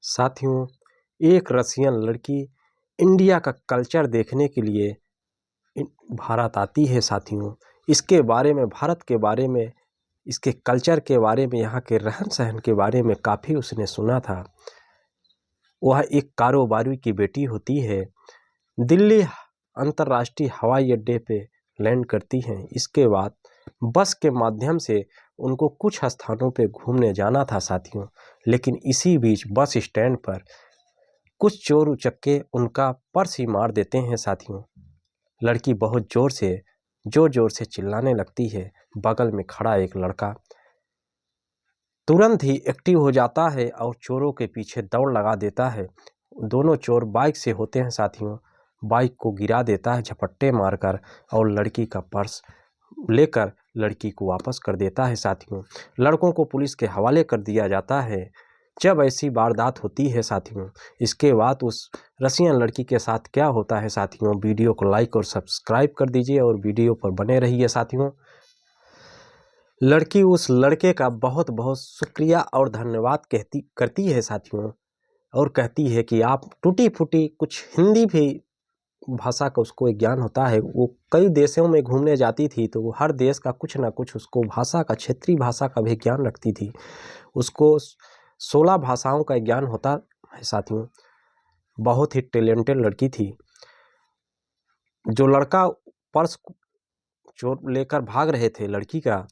साथियों, एक रसियन लड़की इंडिया का कल्चर देखने के लिए भारत आती है। साथियों, इसके बारे में, भारत के बारे में, इसके कल्चर के बारे में, यहाँ के रहन सहन के बारे में काफ़ी उसने सुना था। वह एक कारोबारी की बेटी होती है। दिल्ली अंतर्राष्ट्रीय हवाई अड्डे पे लैंड करती हैं। इसके बाद बस के माध्यम से उनको कुछ स्थानों पे घूमने जाना था साथियों, लेकिन इसी बीच बस स्टैंड पर कुछ चोर उचक्के उनका पर्स ही मार देते हैं साथियों। लड़की बहुत जोर जोर से चिल्लाने लगती है। बगल में खड़ा एक लड़का तुरंत ही एक्टिव हो जाता है और चोरों के पीछे दौड़ लगा देता है। दोनों चोर बाइक से होते हैं साथियों। बाइक को गिरा देता है झपट्टे मारकर और लड़की का पर्स लेकर लड़की को वापस कर देता है साथियों। लड़कों को पुलिस के हवाले कर दिया जाता है। जब ऐसी वारदात होती है साथियों, इसके बाद उस रसियन लड़की के साथ क्या होता है साथियों, वीडियो को लाइक और सब्सक्राइब कर दीजिए और वीडियो पर बने रहिए साथियों। लड़की उस लड़के का बहुत बहुत शुक्रिया और धन्यवाद करती है साथियों, और कहती है कि आप टूटी फूटी कुछ हिंदी भी भाषा का उसको ज्ञान होता है। वो कई देशों में घूमने जाती थी तो वो हर देश का कुछ ना कुछ उसको भाषा का, क्षेत्रीय भाषा का भी ज्ञान रखती थी। उसको 16 भाषाओं का ज्ञान होता है साथियों। बहुत ही टैलेंटेड लड़की थी। जो लड़का पर्स चोर लेकर भाग रहे थे लड़की का,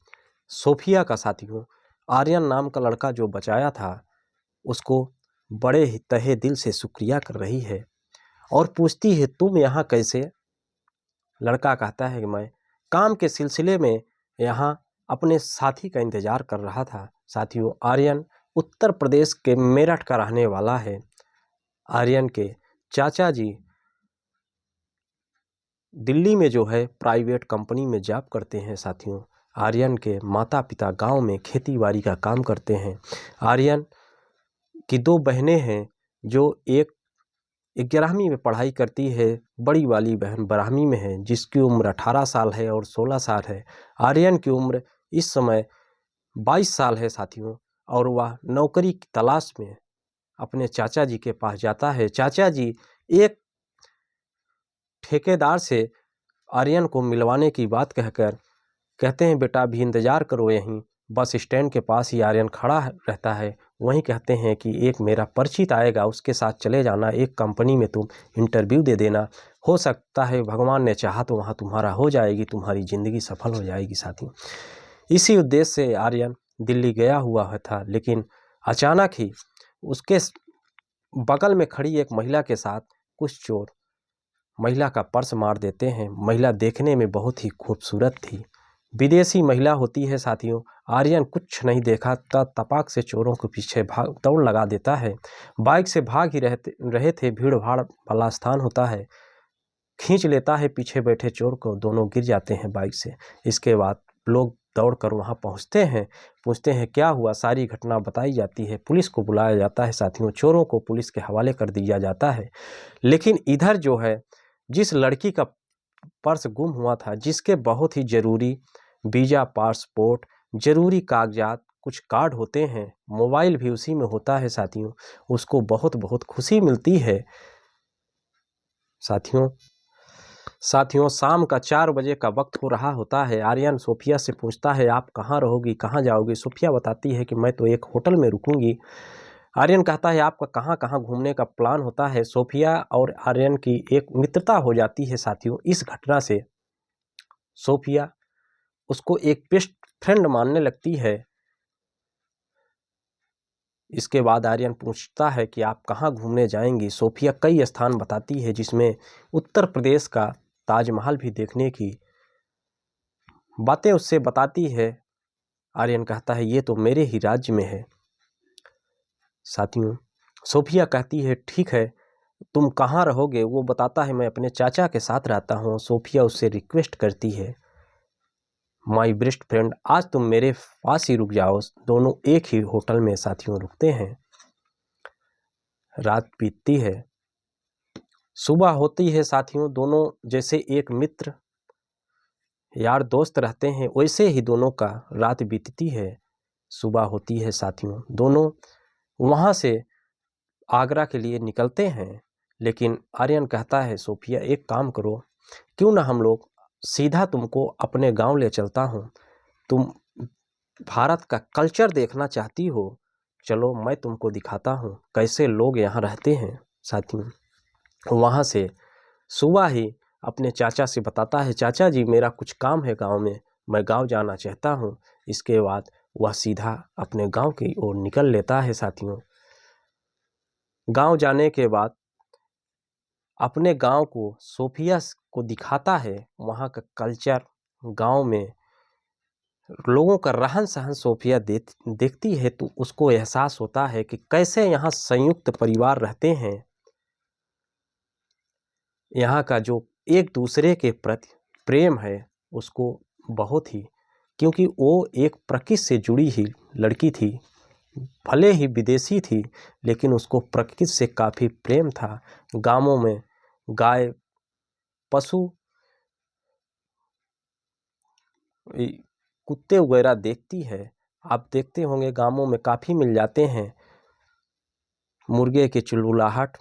सोफिया का साथियों, आर्यन नाम का लड़का जो बचाया था, उसको बड़े ही तहे दिल से शुक्रिया कर रही है और पूछती है तुम यहाँ कैसे। लड़का कहता है कि मैं काम के सिलसिले में यहाँ अपने साथी का इंतजार कर रहा था। साथियों, आर्यन उत्तर प्रदेश के मेरठ का रहने वाला है। आर्यन के चाचा जी दिल्ली में जो है प्राइवेट कंपनी में जॉब करते हैं साथियों। आर्यन के माता पिता गांव में खेती बाड़ी का काम करते हैं। आर्यन की 2 बहनें हैं, जो एक 11वीं में पढ़ाई करती है। बड़ी वाली बहन 12वीं में है, जिसकी उम्र 18 साल है और 16 साल है। आर्यन की उम्र इस समय 22 साल है साथियों, और वह नौकरी की तलाश में अपने चाचा जी के पास जाता है। चाचा जी एक ठेकेदार से आर्यन को मिलवाने की बात कहकर कहते हैं बेटा अभी इंतज़ार करो, यहीं बस स्टैंड के पास ही आर्यन खड़ा रहता है। वहीं कहते हैं कि एक मेरा परिचित आएगा, उसके साथ चले जाना, एक कंपनी में तुम इंटरव्यू दे देना, हो सकता है भगवान ने चाहा तो वहाँ तुम्हारा हो जाएगी, तुम्हारी ज़िंदगी सफल हो जाएगी साथियों। इसी उद्देश्य से आर्यन दिल्ली गया हुआ था, लेकिन अचानक ही उसके बगल में खड़ी एक महिला के साथ कुछ चोर महिला का पर्स मार देते हैं। महिला देखने में बहुत ही खूबसूरत थी, विदेशी महिला होती है साथियों। आर्यन कुछ नहीं देखा तपाक से चोरों के पीछे दौड़ लगा देता है। बाइक से भाग ही रहे थे, भीड़ भाड़ वाला स्थान होता है, खींच लेता है पीछे बैठे चोर को, दोनों गिर जाते हैं बाइक से। इसके बाद लोग दौड़कर वहां पहुंचते हैं, पूछते हैं क्या हुआ, सारी घटना बताई जाती है, पुलिस को बुलाया जाता है साथियों, चोरों को पुलिस के हवाले कर दिया जाता है। लेकिन इधर जो है, जिस लड़की का पर्स गुम हुआ था, जिसके बहुत ही ज़रूरी वीज़ा, पासपोर्ट, ज़रूरी कागजात, कुछ कार्ड होते हैं, मोबाइल भी उसी में होता है साथियों, उसको बहुत बहुत खुशी मिलती है साथियों। शाम का 4 बजे का वक्त हो रहा होता है। आर्यन सोफिया से पूछता है आप कहाँ रहोगी, कहाँ जाओगी। सोफिया बताती है कि मैं तो एक होटल में रुकूंगी। आर्यन कहता है आपका कहाँ कहाँ घूमने का प्लान होता है। सोफिया और आर्यन की एक मित्रता हो जाती है साथियों। इस घटना से सोफिया उसको एक बेस्ट फ्रेंड मानने लगती है। इसके बाद आर्यन पूछता है कि आप कहाँ घूमने जाएंगी। सोफिया कई स्थान बताती है, जिसमें उत्तर प्रदेश का ताजमहल भी देखने की बातें उससे बताती है। आर्यन कहता है ये तो मेरे ही राज्य में है। साथियों, सोफिया कहती है ठीक है, तुम कहाँ रहोगे। वो बताता है मैं अपने चाचा के साथ रहता हूँ। सोफिया उससे रिक्वेस्ट करती है माई बेस्ट फ्रेंड, आज तुम मेरे पास ही रुक जाओ। दोनों एक ही होटल में साथियों रुकते हैं। रात बीतती है, सुबह होती है साथियों। दोनों जैसे एक मित्र यार दोस्त रहते हैं, वैसे ही दोनों का रात बीतती है। सुबह होती है साथियों, दोनों वहाँ से आगरा के लिए निकलते हैं। लेकिन आर्यन कहता है सोफिया एक काम करो, क्यों ना हम लोग सीधा तुमको अपने गांव ले चलता हूँ, तुम भारत का कल्चर देखना चाहती हो, चलो मैं तुमको दिखाता हूँ कैसे लोग यहाँ रहते हैं। साथियों वहाँ से सुबह ही अपने चाचा से बताता है, चाचा जी मेरा कुछ काम है गांव में, मैं गांव जाना चाहता हूँ। इसके बाद वह सीधा अपने गांव की ओर निकल लेता है। साथियों गांव जाने के बाद अपने गांव को सोफिया को दिखाता है, वहाँ का कल्चर, गांव में लोगों का रहन सहन सोफिया देखती है तो उसको एहसास होता है कि कैसे यहाँ संयुक्त परिवार रहते हैं। यहाँ का जो एक दूसरे के प्रति प्रेम है उसको बहुत ही, क्योंकि वो एक प्रकृति से जुड़ी ही लड़की थी, भले ही विदेशी थी लेकिन उसको प्रकृति से काफ़ी प्रेम था। गांवों में गाय, पशु, कुत्ते वगैरह देखती है, आप देखते होंगे गांवों में काफ़ी मिल जाते हैं। मुर्गे की चिलचिलाहट,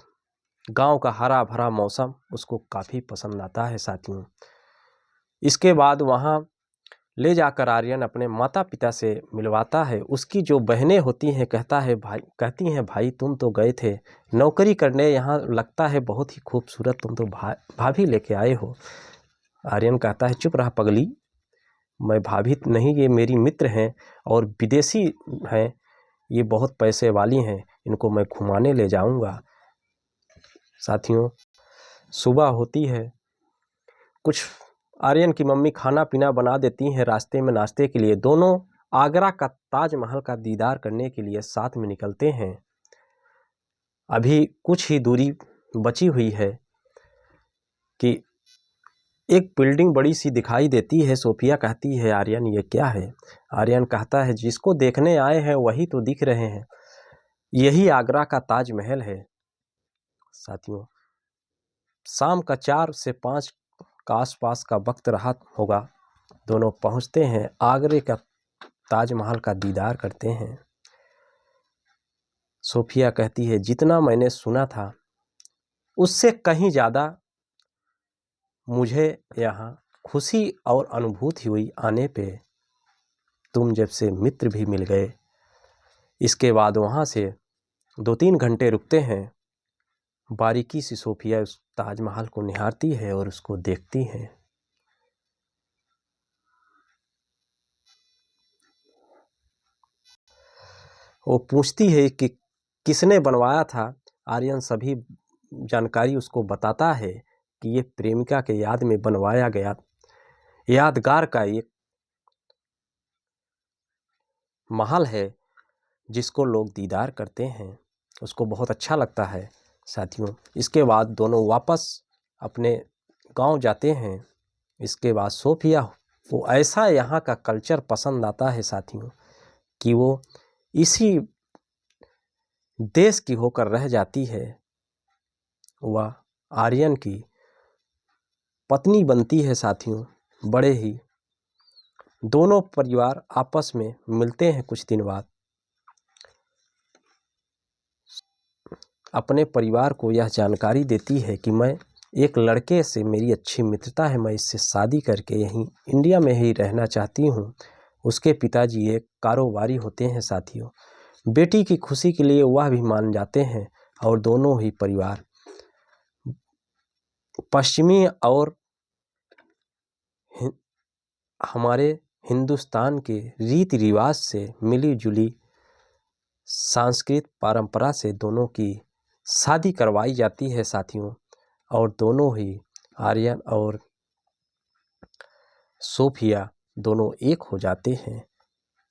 गांव का हरा भरा मौसम उसको काफ़ी पसंद आता है। साथियों इसके बाद वहाँ ले जाकर आर्यन अपने माता पिता से मिलवाता है। उसकी जो बहनें होती हैं कहती हैं भाई तुम तो गए थे नौकरी करने, यहाँ लगता है बहुत ही खूबसूरत, तुम तो भाभी लेके आए हो। आर्यन कहता है चुप रहा पगली, मैं भाभी नहीं, ये मेरी मित्र हैं और विदेशी हैं, ये बहुत पैसे वाली हैं, इनको मैं घुमाने ले जाऊंगा। साथियों सुबह होती है, कुछ आर्यन की मम्मी खाना पीना बना देती हैं रास्ते में नाश्ते के लिए। दोनों आगरा का ताजमहल का दीदार करने के लिए साथ में निकलते हैं। अभी कुछ ही दूरी बची हुई है कि एक बिल्डिंग बड़ी सी दिखाई देती है। सोफिया कहती है आर्यन ये क्या है? आर्यन कहता है जिसको देखने आए हैं वही तो दिख रहे हैं, यही आगरा का ताजमहल है। साथियों शाम का 4 से 5 का आसपास का वक्त रहा होगा, दोनों पहुंचते हैं, आगरे का ताजमहल का दीदार करते हैं। सोफिया कहती है जितना मैंने सुना था उससे कहीं ज़्यादा मुझे यहाँ खुशी और अनुभूति हुई आने पे, तुम जब से मित्र भी मिल गए। इसके बाद वहाँ से 2-3 घंटे रुकते हैं। बारीकी से सोफिया उस ताजमहल को निहारती है और उसको देखती है। वो पूछती है कि किसने बनवाया था। आर्यन सभी जानकारी उसको बताता है कि ये प्रेमिका के याद में बनवाया गया यादगार का एक महल है जिसको लोग दीदार करते हैं, उसको बहुत अच्छा लगता है। साथियों इसके बाद दोनों वापस अपने गांव जाते हैं। इसके बाद सोफिया को ऐसा यहाँ का कल्चर पसंद आता है साथियों कि वो इसी देश की होकर रह जाती है। वह आर्यन की पत्नी बनती है। साथियों बड़े ही दोनों परिवार आपस में मिलते हैं। कुछ दिन बाद अपने परिवार को यह जानकारी देती है कि मैं एक लड़के से मेरी अच्छी मित्रता है, मैं इससे शादी करके यहीं इंडिया में ही रहना चाहती हूँ। उसके पिताजी एक कारोबारी होते हैं। साथियों बेटी की खुशी के लिए वह भी मान जाते हैं और दोनों ही परिवार पश्चिमी और हमारे हिंदुस्तान के रीति रिवाज से मिली जुली सांस्कृतिक परंपरा से दोनों की शादी करवाई जाती है। साथियों और दोनों ही आर्यन और सोफिया दोनों एक हो जाते हैं,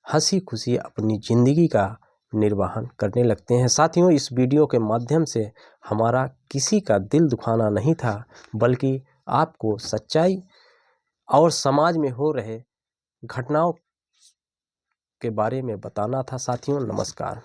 हंसी खुशी अपनी ज़िंदगी का निर्वाहन करने लगते हैं। साथियों इस वीडियो के माध्यम से हमारा किसी का दिल दुखाना नहीं था, बल्कि आपको सच्चाई और समाज में हो रहे घटनाओं के बारे में बताना था। साथियों नमस्कार।